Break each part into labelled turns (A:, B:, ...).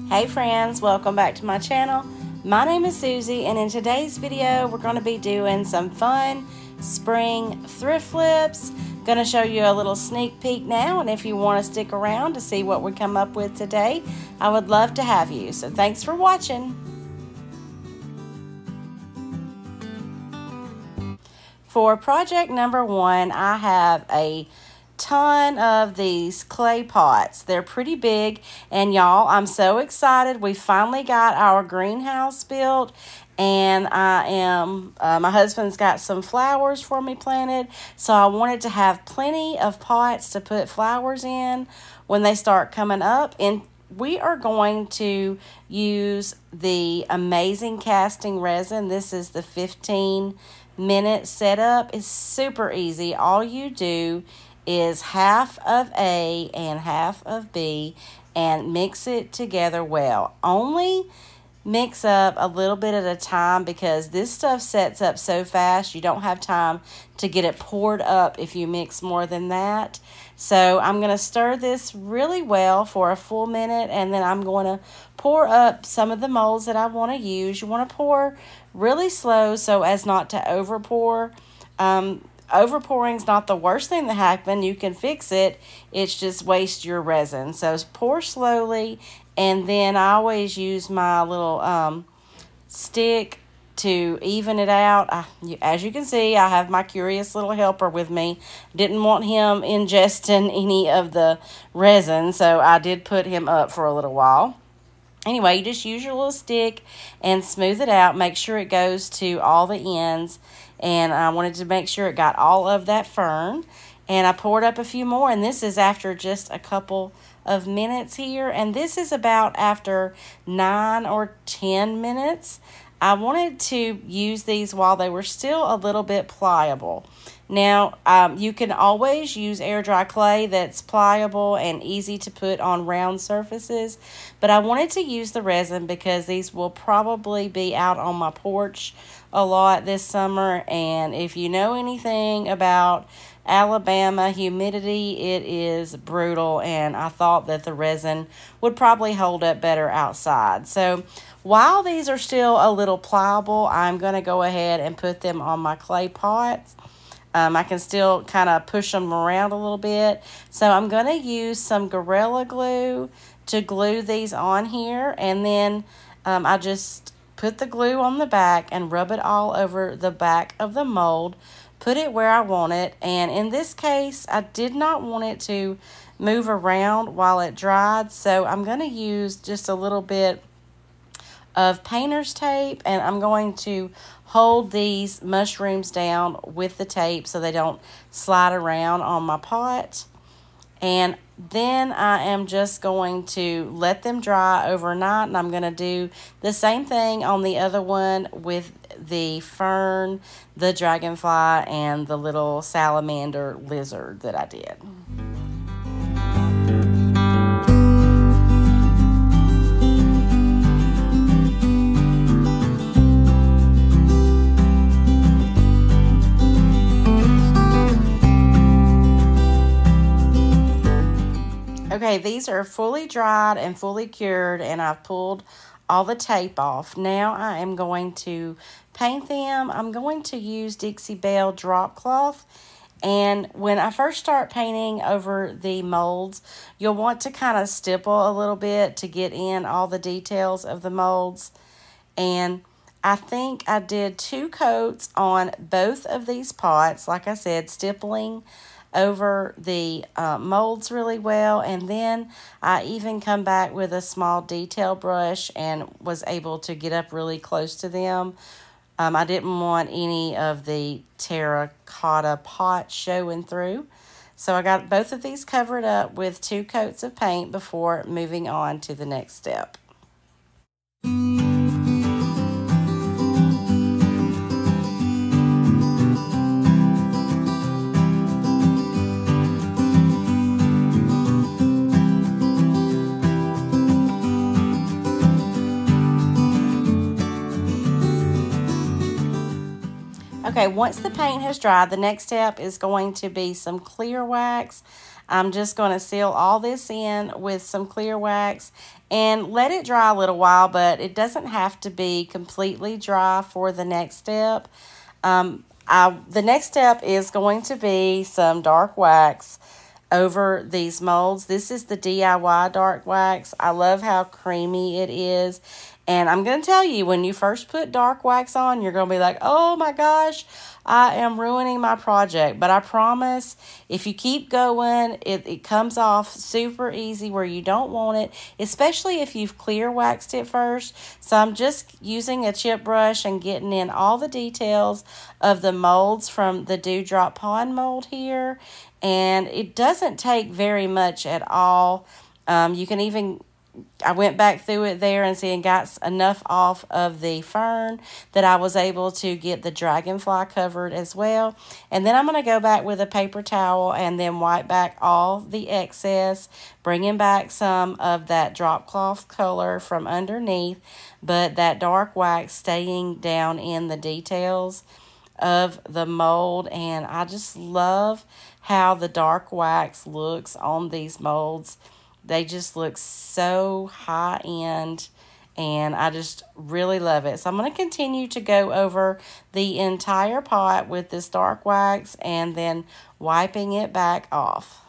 A: Hey friends, welcome back to my channel. My name is Susie, and in today's video we're going to be doing some fun spring thrift flips. Going to show you a little sneak peek now, and if you want to stick around to see what we come up with today, I would love to have you. So thanks for watching. For project number one, I have a ton of these clay pots. They're pretty big, and y'all, I'm so excited. We finally got our greenhouse built, and my husband's got some flowers for me planted, so I wanted to have plenty of pots to put flowers in when they start coming up. And we are going to use the amazing casting resin. This is the 15-minute setup. It's super easy. All you do is half of A and half of B and mix it together well. Only mix up a little bit at a time because this stuff sets up so fast you don't have time to get it poured up if you mix more than that. So I'm going to stir this really well for a full minute, and then I'm going to pour up some of the molds that I want to use. You want to pour really slow so as not to over pour. Overpouring is not the worst thing that happened. You can fix it. It's just waste your resin. So pour slowly, and then I always use my little stick to even it out. As you can see, I have my curious little helper with me. Didn't want him ingesting any of the resin, so I did put him up for a little while. Anyway, you just use your little stick and smooth it out. Make sure it goes to all the ends. And I wanted to make sure it got all of that fern. And I poured up a few more. And this is after just a couple of minutes here. And this is about after 9 or 10 minutes. I wanted to use these while they were still a little bit pliable. Now, you can always use air dry clay that's pliable and easy to put on round surfaces. But I wanted to use the resin because these will probably be out on my porch a lot this summer. And if you know anything about Alabama humidity, it is brutal, and I thought that the resin would probably hold up better outside. So while these are still a little pliable, I'm going to go ahead and put them on my clay pots. I can still kind of push them around a little bit. So I'm going to use some Gorilla Glue to glue these on here, and then I just put the glue on the back and rub it all over the back of the mold. Put it where I want it, and in this case, I did not want it to move around while it dried, so I'm going to use just a little bit of painter's tape, and I'm going to hold these mushrooms down with the tape so they don't slide around on my pot. And then I am just going to let them dry overnight, and I'm going to do the same thing on the other one with the fern, the dragonfly, and the little salamander lizard that I did. Okay, these are fully dried and fully cured, and I've pulled all the tape off. Now I am going to paint them. I'm going to use Dixie Belle drop cloth. And when I first start painting over the molds, you'll want to kind of stipple a little bit to get in all the details of the molds. And I think I did 2 coats on both of these pots, like I said, stippling over the molds really well. And then I even come back with a small detail brush and was able to get up really close to them. I didn't want any of the terracotta pot showing through, so I got both of these covered up with 2 coats of paint before moving on to the next step. Okay, once the paint has dried, the next step is going to be some clear wax. I'm just going to seal all this in with some clear wax and let it dry a little while, but it doesn't have to be completely dry for the next step. The next step is going to be some dark wax over these molds. This is the DIY dark wax. I love how creamy it is. And I'm going to tell you, when you first put dark wax on, you're going to be like, oh my gosh, I am ruining my project. But I promise, if you keep going, it comes off super easy where you don't want it, especially if you've clear waxed it first. So I'm just using a chip brush and getting in all the details of the molds from the Dewdrop Pond mold here. And it doesn't take very much at all. You can even... I went back through it there and see and got enough off of the fern that I was able to get the dragonfly covered as well. And then I'm going to go back with a paper towel and then wipe back all the excess, bringing back some of that drop cloth color from underneath, but that dark wax staying down in the details of the mold. And I just love how the dark wax looks on these molds. They just look so high end, and I just really love it. So I'm going to continue to go over the entire pot with this dark wax and then wiping it back off.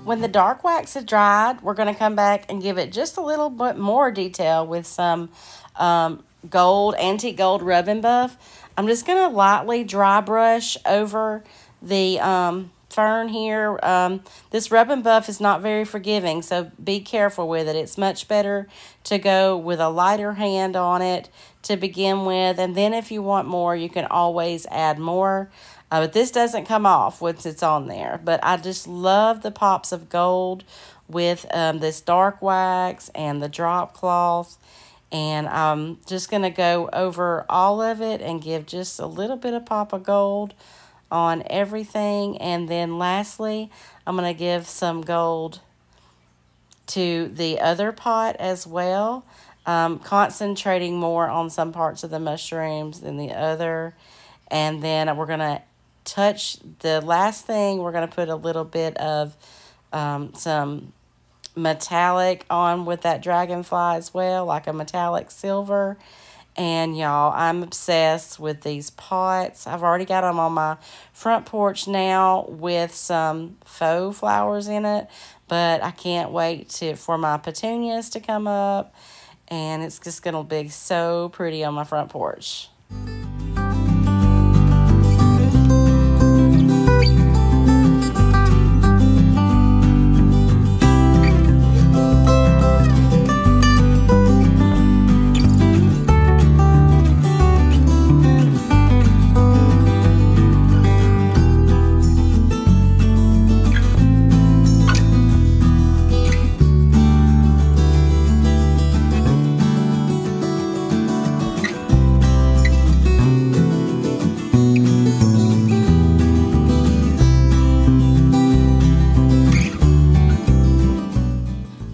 A: When the dark wax is dried, we're going to come back and give it just a little bit more detail with some antique gold rub and buff. I'm just going to lightly dry brush over the fern here. This rub and buff is not very forgiving, so be careful with it. It's much better to go with a lighter hand on it to begin with, and then if you want more, you can always add more. But this doesn't come off once it's on there. But I just love the pops of gold with this dark wax and the drop cloth. And I'm just going to go over all of it and give just a little bit of pop of gold on everything. And then lastly, I'm going to give some gold to the other pot as well, concentrating more on some parts of the mushrooms than the other. And then we're going to touch the last thing. We're going to put a little bit of some metallic on with that dragonfly as well, like a metallic silver. And y'all, I'm obsessed with these pots. I've already got them on my front porch now with some faux flowers in it, but I can't wait for my petunias to come up, and it's just gonna be so pretty on my front porch.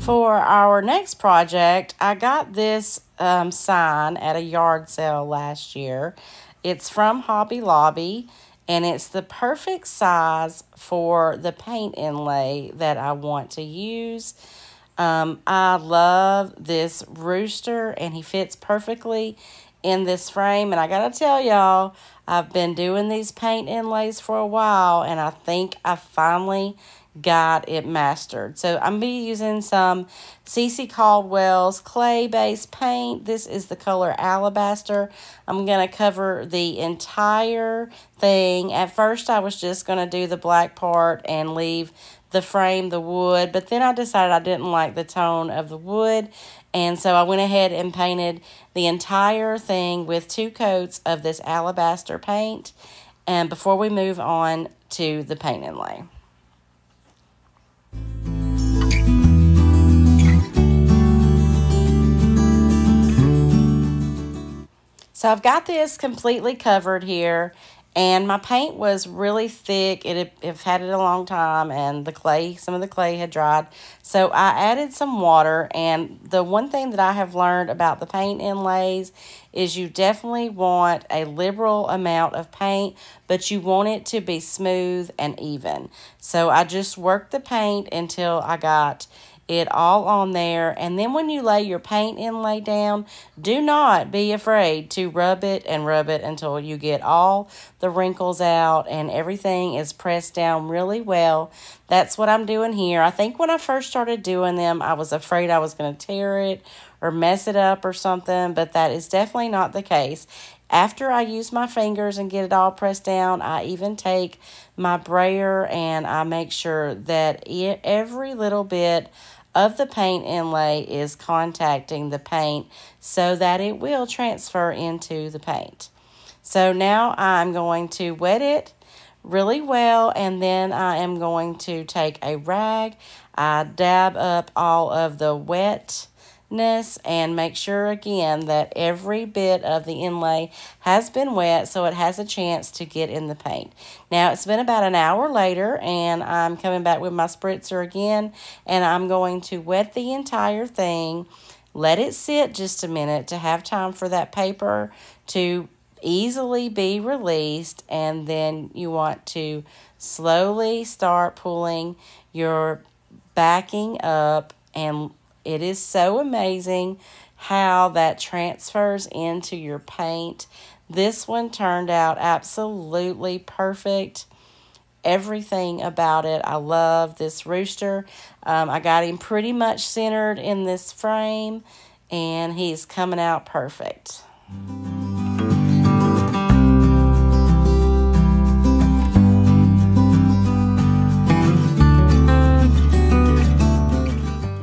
A: For our next project, I got this sign at a yard sale last year. It's from Hobby Lobby, and it's the perfect size for the paint inlay that I want to use. I love this rooster, and he fits perfectly in this frame. And I gotta tell y'all, I've been doing these paint inlays for a while, and I think I finally got it mastered. So I'm be using some CC Caldwell's clay-based paint. This is the color Alabaster. I'm going to cover the entire thing. At first, I was just going to do the black part and leave the frame, the wood, but then I decided I didn't like the tone of the wood, and so I went ahead and painted the entire thing with 2 coats of this Alabaster paint, and before we move on to the paint inlay. So I've got this completely covered here, And my paint was really thick. It had it a long time, and some of the clay had dried. So I added some water, and the one thing that I have learned about the paint inlays is you definitely want a liberal amount of paint, but you want it to be smooth and even. So I just worked the paint until I got it all on there. And then when you lay your paint inlay down, do not be afraid to rub it until you get all the wrinkles out and everything is pressed down really well. That's what I'm doing here. I think when I first started doing them, I was afraid I was going to tear it or mess it up or something, but that is definitely not the case. After I use my fingers and get it all pressed down, I even take my brayer and I make sure that every little bit of the paint inlay is contacting the paint so that it will transfer into the paint. So now I'm going to wet it really well, and then I am going to take a rag. I dab up all of the wetness and make sure again that every bit of the inlay has been wet so it has a chance to get in the paint. Now it's been about an hour later, and I'm coming back with my spritzer again, and I'm going to wet the entire thing, let it sit just a minute to have time for that paper to easily be released, and then you want to slowly start pulling your backing up, and it is so amazing how that transfers into your paint. This one turned out absolutely perfect. Everything about it. I love this rooster. I got him pretty much centered in this frame, and he's coming out perfect.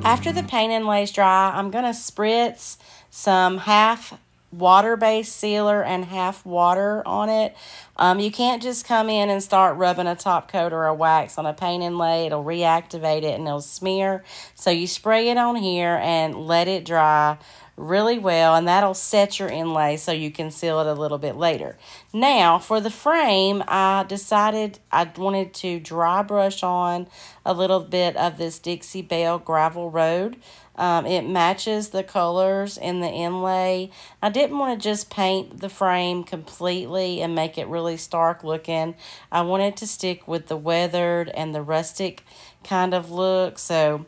A: After the paint inlays dry, I'm going to spritz some half water-based sealer and half water on it. You can't just come in and start rubbing a top coat or a wax on a paint inlay. It'll reactivate it and it'll smear. So you spray it on here and let it dry really well, and that'll set your inlay so you can seal it a little bit later. Now for the frame, I decided I wanted to dry brush on a little bit of this Dixie Belle Gravel Road. It matches the colors in the inlay. I didn't want to just paint the frame completely and make it really stark looking. I wanted to stick with the weathered and the rustic kind of look, so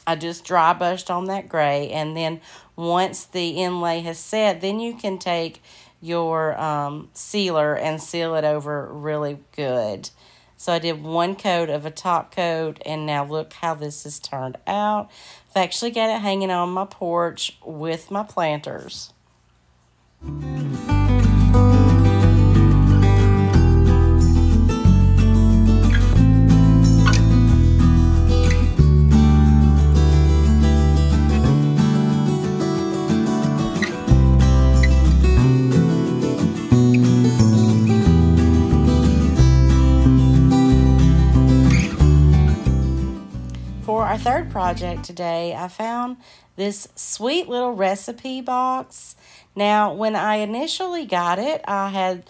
A: I just dry brushed on that gray, and then once the inlay has set, then you can take your sealer and seal it over really good. So I did one coat of a top coat, and now look how this has turned out. I've actually got it hanging on my porch with my planters. Our third project today, I found this sweet little recipe box. Now, when I initially got it, I had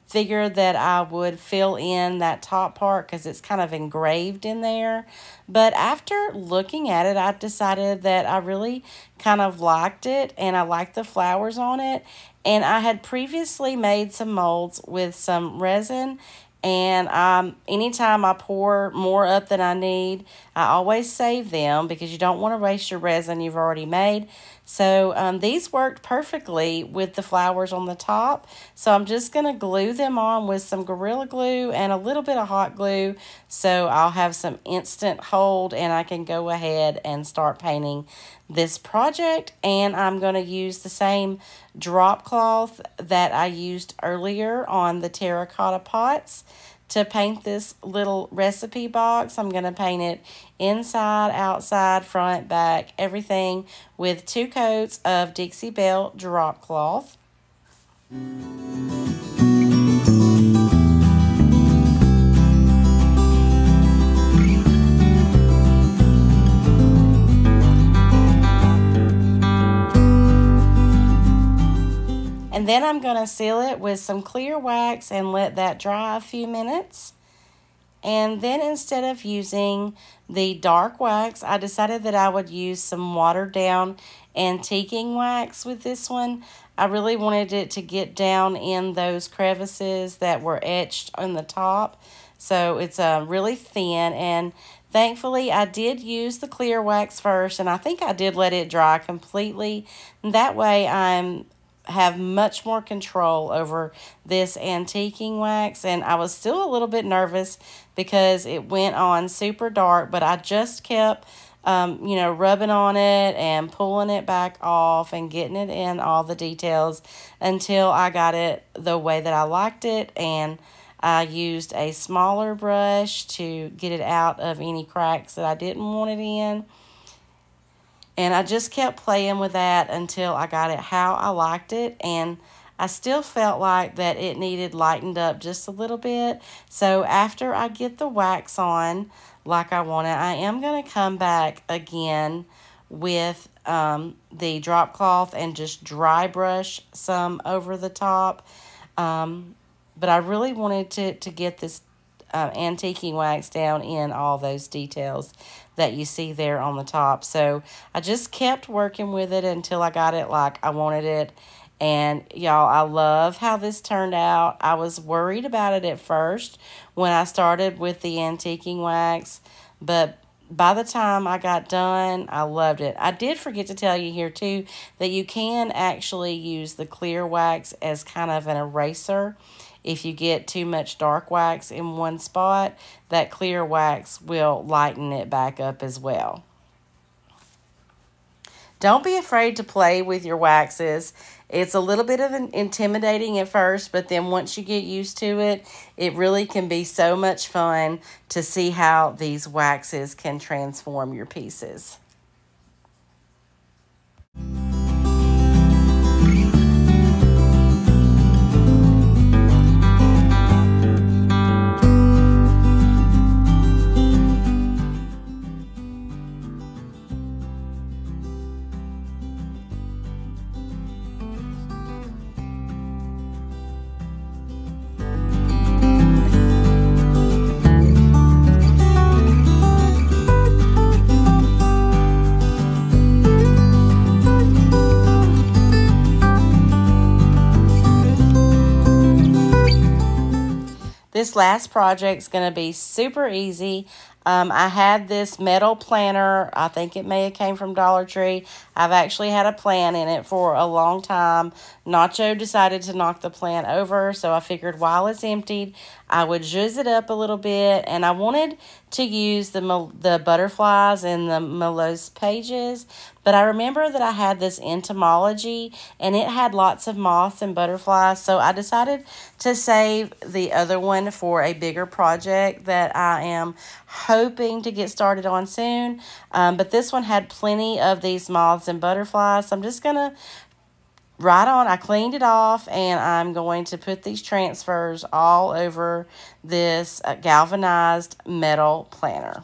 A: figured that I would fill in that top part because it's kind of engraved in there. But after looking at it, I decided that I really kind of liked it, and I liked the flowers on it. And I had previously made some molds with some resin, and anytime I pour more up than I need, I always save them because you don't want to waste your resin you've already made. So these worked perfectly with the flowers on the top. So I'm just going to glue them on with some Gorilla Glue and a little bit of hot glue, so I'll have some instant hold and I can go ahead and start painting this project. And I'm going to use the same drop cloth that I used earlier on the terracotta pots to paint this little recipe box. I'm going to paint it inside, outside, front, back, everything with 2 coats of Dixie Belle drop cloth. And then I'm going to seal it with some clear wax and let that dry a few minutes. And then instead of using the dark wax, I decided that I would use some watered down antiquing wax with this one. I really wanted it to get down in those crevices that were etched on the top. So it's really thin, and thankfully I did use the clear wax first, and I think I did let it dry completely. And that way I have much more control over this antiquing wax. And I was still a little bit nervous because it went on super dark, but I just kept you know, rubbing on it and pulling it back off and getting it in all the details until I got it the way that I liked it. And I used a smaller brush to get it out of any cracks that I didn't want it in. And I just kept playing with that until I got it how I liked it. And I still felt like that it needed lightened up just a little bit. So after I get the wax on like I want it, I am going to come back again with the drop cloth and just dry brush some over the top. But I really wanted to get this antiquing wax down in all those details that you see there on the top. So I just kept working with it until I got it like I wanted it. And y'all, I love how this turned out. I was worried about it at first when I started with the antiquing wax, but by the time I got done, I loved it. I did forget to tell you here too that you can actually use the clear wax as kind of an eraser. If you get too much dark wax in one spot, that clear wax will lighten it back up as well. Don't be afraid to play with your waxes. It's a little bit of intimidating at first, but then once you get used to it, it really can be so much fun to see how these waxes can transform your pieces. This last project is going to be super easy. I had this metal planter. I think it may have came from Dollar Tree. I've actually had a plant in it for a long time. Nacho decided to knock the plant over, so I figured while it's emptied, I would zhuzh it up a little bit. And I wanted to use the butterflies and the Melange pages, but I remember that I had this entomology and it had lots of moths and butterflies, so I decided to save the other one for a bigger project that I am hoping to get started on soon. But this one had plenty of these moths and butterflies, so I'm just gonna I cleaned it off, and I'm going to put these transfers all over this galvanized metal planter.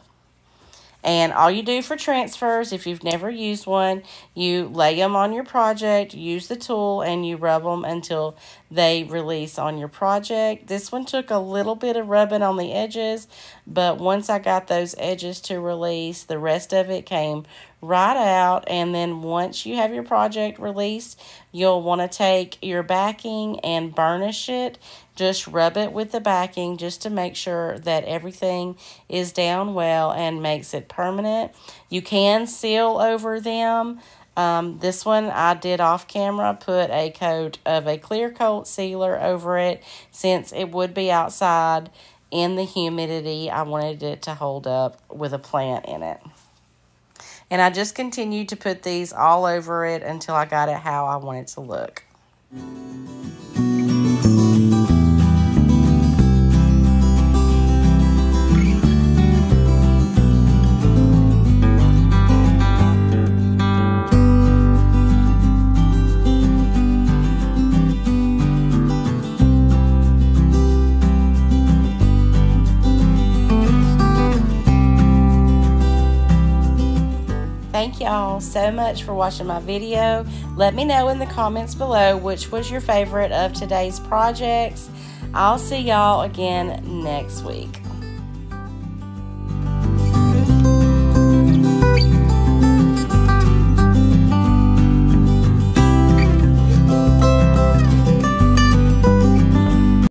A: And all you do for transfers, if you've never used one, you lay them on your project, use the tool, and you rub them until they release on your project. This one took a little bit of rubbing on the edges, but once I got those edges to release, the rest of it came right out. And then once you have your project released, you'll want to take your backing and burnish it. Just rub it with the backing just to make sure that everything is down well and makes it permanent. You can seal over them. This one I did off camera, put a coat of a clear coat sealer over it since it would be outside in the humidity. I wanted it to hold up with a plant in it. And I just continued to put these all over it until I got it how I want it to look. Thank y'all so much for watching my video. Let me know in the comments below which was your favorite of today's projects. I'll see y'all again next week.